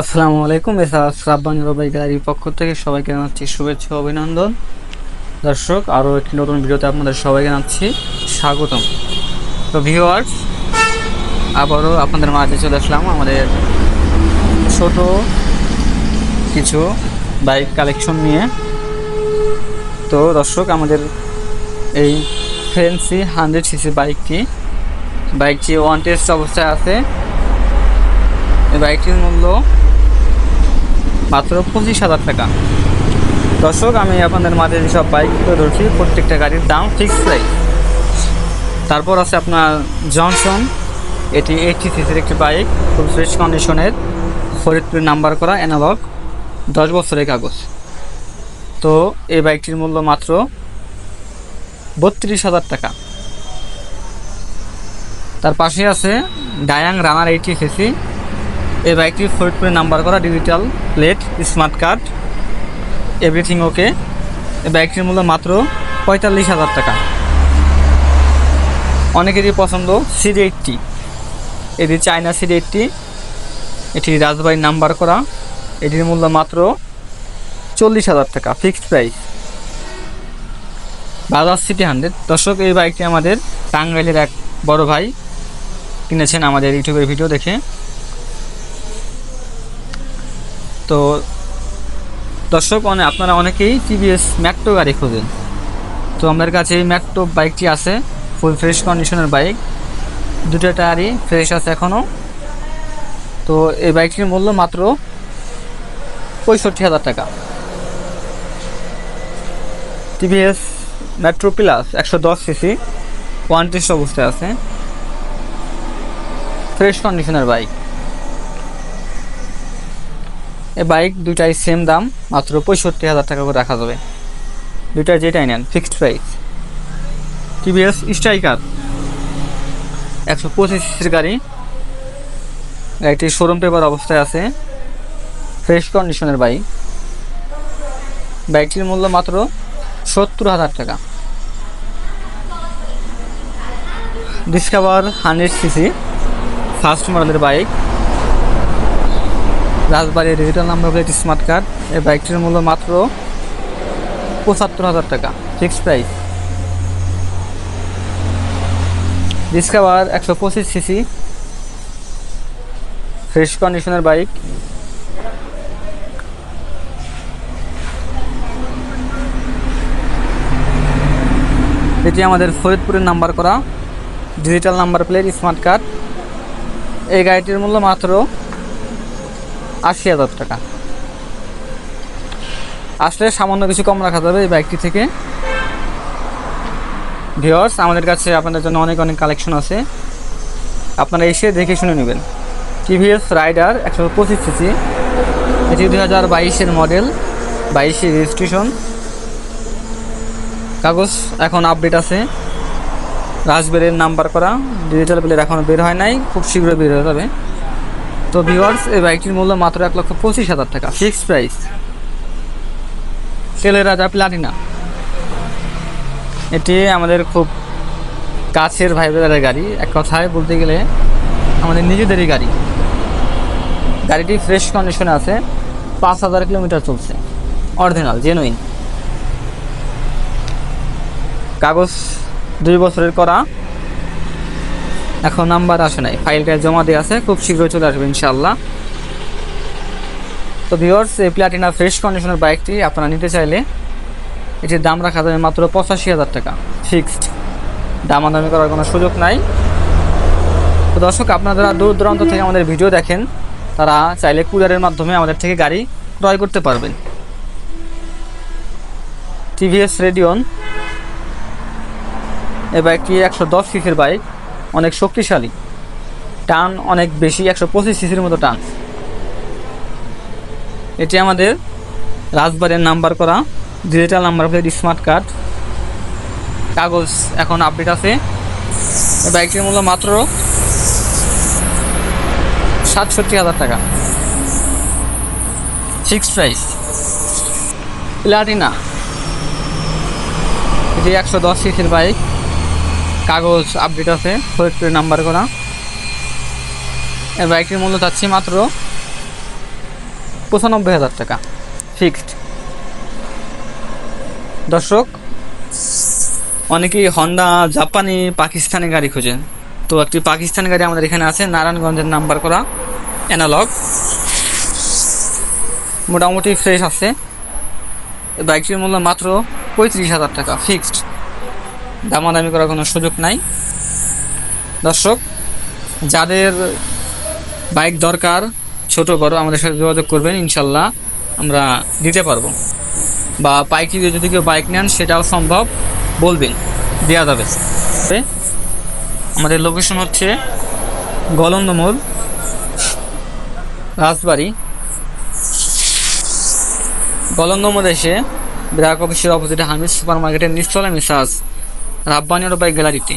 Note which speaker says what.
Speaker 1: আসসালামু আলাইকুম। এসা শ্রাবণ রবাই গ্যালারির পক্ষ থেকে সবাইকে জানাচ্ছি শুভেচ্ছা ও অভিনন্দন। দর্শক, আরও একটি নতুন ভিডিওতে আপনাদের সবাইকে জানাচ্ছি স্বাগতম। তো ভিউয়ার্স, আবারও আপনাদের মাঝে চলে আসলাম আমাদের ছোট কিছু বাইক কালেকশন নিয়ে। তো দর্শক, আমাদের এই ফ্যান্সি 100cc বাইকটি ওয়ান টেস্ট অবস্থায় আছে। এই বাইকটির মূল্য মাত্র 25,000 টাকা। দর্শক, আমি আপনাদের মাঝে যেসব বাইক ধরছি প্রত্যেকটা গাড়ির দাম ফিক্সড প্রাইস। তারপর আছে আপনার জনসন, এটি 80cc একটি বাইক, ফুল ফ্রেশ কন্ডিশনের, ফরিদপুর নাম্বার করা, অ্যানালগ, 10 বছরের কাগজ। তো এই বাইকটির মূল্য মাত্র 32,000 টাকা। তার পাশে আছে ডায়াং রানার 80cc। এই বাইকটি ফরিদপুরে নাম্বার করা, digital plate, smart card, everything okay. এই বাইকটির মূল্য মাত্র 45,000 টাকা। অনেকেরই পছন্দ CD80, এটি চায়না CD80, এটি রাজবাড়ির নাম্বার করা। এটির মূল্য মাত্র 40,000 টাকা, ফিক্সড প্রাইস। বাজাজ সিটি 100। দর্শক, এই বাইকটি আমাদের টাঙ্গাইলের এক বড় ভাই কিনেছেন আমাদের ইউটিউবের ভিডিও দেখে। তো দর্শক, আপনারা অনেকেই টিভিএস ম্যাট্রো গাড়ি খোঁজেন। তো আমাদের কাছে এই ম্যাট্রো বাইকটি আছে, ফুল ফ্রেশ কন্ডিশনের বাইক, দুটো টায়ারই ফ্রেশ আছে এখনও। তো এই বাইকটির মূল্য মাত্র 65,000 টাকা। TVS Metro plus 110cc, one test অবস্থায় আছে, ফ্রেশ কন্ডিশনের বাইক। এই বাইক দুটাই সেম দাম, মাত্র 65,000 টাকা করে রাখা যাবে। দুইটা যেটাই নেন fixed price. TVS striker 125cc গাড়ি, গাড়িটি শোরুম পেপার অবস্থায় আছে, ফ্রেশ কন্ডিশনের বাইক। বাইকটির মূল্য মাত্র 70,000 টাকা। ডিসকভার 100cc ফার্স্ট মডেলের বাইক, রাজবাড়ির digital number plate, smart card. এই বাইকটির মূল্য মাত্র 75,000 টাকা, fixed price. Discover 125cc fresh কন্ডিশনের বাইক। এটি আমাদের ফরিদপুরের নাম্বার করা, digital number plate, smart card. এই গাড়িটির মূল্য মাত্র 80,000 টাকা। আসলে সামান্য কিছু কম রাখা যাবে এই বাইকটি থেকে। ভিউয়ার্স, আমাদের কাছে আপনাদের জন্য অনেক কালেকশন আছে, আপনারা এসে দেখে শুনে নেবেন। টিভিএস রাইডার 125cc, এটি 2022-এর মডেল, 22-এর রেজিস্ট্রেশন, কাগজ এখন আপডেট আছে, রাজবাড়ির নাম্বার করা, ডিজিটাল প্লেট এখনও বের হয় নাই, খুব শীঘ্রই বের হয়ে যাবে। তো ভিউয়ার্স, এই বাইকটির মূল্য মাত্র 1,25,000 টাকা, ফিক্সড প্রাইস। তেলের রাজা প্লাটিনা, এটি আমাদের খুব কাছের ভাই ব্রাদারের গাড়ি, এক কথায় বলতে গেলে আমাদের নিজেদেরই গাড়ি। গাড়িটি ফ্রেশ কন্ডিশনে আছে, 5,000 কিলোমিটার চলছে, অরিজিনাল জেনুইন, কাগজ 2 বছরের করা, এখন নাম্বার আসে নাই, ফাইলটা জমা দিয়ে আছে, খুব শীঘ্রই চলে আসবে ইনশাআল্লাহ। তো ভিউয়ার্স, এই প্লাটিনা ফ্রেশ কন্ডিশনের বাইকটি আপনারা নিতে চাইলে এটির দাম রাখা যাবে মাত্র 85,000 টাকা, ফিক্সড। দামাদামি করার কোনো সুযোগ নাই। তো দর্শক, আপনারা যারা দূর দূরান্ত থেকে আমাদের ভিডিও দেখেন, তারা চাইলে কুরিয়ারের মাধ্যমে আমাদের থেকে গাড়ি ক্রয় করতে পারবেন। টিভিএস রেডিয়ন, এই বাইকটি 110cc বাইক, অনেক শক্তিশালী, টান অনেক বেশি, 125cc মতো টান। এটি আমাদের রাজবাড়ির নাম্বার করা, digital number plate, smart card, কাগজ এখন আপডেট আছে। এই বাইকটির মূল্য মাত্র 67,000 টাকা, ফিক্সড প্রাইস। প্লাটিনা, এটি 110cc বাইক, কাগজ আপডেট আছে, ফরিদপুরের নাম্বার করা। এই বাইকটির মূল্য চাচ্ছি মাত্র 95,000 টাকা ফিক্সড। দর্শক, অনেকেই হন্ডা জাপানি পাকিস্তানি গাড়ি খোঁজেন, তো একটি পাকিস্তানি গাড়ি আমাদের এখানে আছে, নারায়ণগঞ্জের নাম্বার করা, অ্যানালগ, মোটামুটি ফ্রেশ আছে। বাইকটির মূল্য মাত্র 35,000 টাকা ফিক্সড, দামাদামি করার কোনো সুযোগ নাই। দর্শক, যাদের বাইক দরকার ছোট বড় আমাদের সাথে যোগাযোগ করবেন, ইনশাল্লাহ আমরা দিতে পারবো। বা পাইকারি যদি কেউ বাইক নেন সেটাও সম্ভব, বলবেন, দেওয়া যাবে। আমাদের লোকেশন হচ্ছে গলন্দমোড়, রাজবাড়ি। গলন্দমোড় এসে ব্র্যাক অফিসের অপোজিটে হামিদ সুপার মার্কেটের নিচতলায় মেসাজ রাব্বানি বাইক গ্যালারিতে